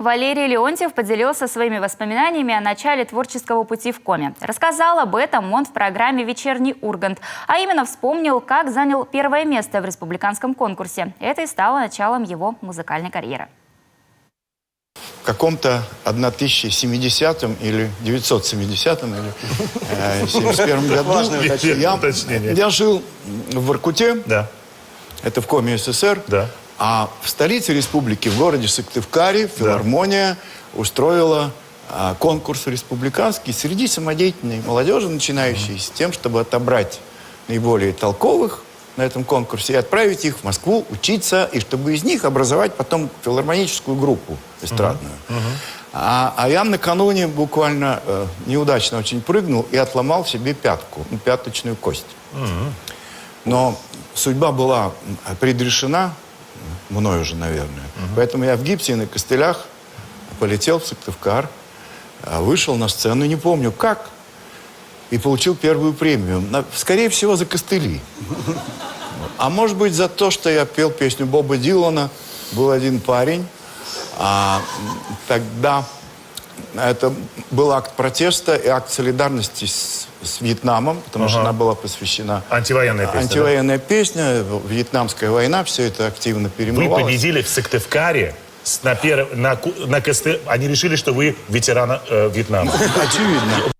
Валерий Леонтьев поделился своими воспоминаниями о начале творческого пути в Коме. Рассказал об этом он в программе «Вечерний Ургант», а именно вспомнил, как занял первое место в республиканском конкурсе. Это и стало началом его музыкальной карьеры. В каком-то 1070-м или 970-м или 71-м году я жил в Воркуте, Да. это в Коме СССР, Да. а в столице республики, в городе Сыктывкаре, филармония устроила конкурс республиканский среди самодеятельной молодежи, начинающей, с тем, чтобы отобрать наиболее толковых на этом конкурсе и отправить их в Москву учиться, и чтобы из них образовать потом филармоническую группу эстрадную. А я накануне буквально неудачно очень прыгнул и отломал себе пятку, пяточную кость. Но судьба была предрешена, мной уже, наверное. Поэтому я в гипсе и на костылях полетел в Сыктывкар, вышел на сцену, не помню как, и получил первую премию. Скорее всего, за костыли. А может быть, за то, что я пел песню Боба Дилана. Был один парень. Тогда это был акт протеста и акт солидарности с Вьетнамом, потому что она была посвящена... Антивоенная песня. Антивоенная песня, Вьетнамская война, все это активно Вы перемывалось. победили в Сыктывкаре. На костыле. Они решили, что вы ветеран Вьетнама. Очевидно.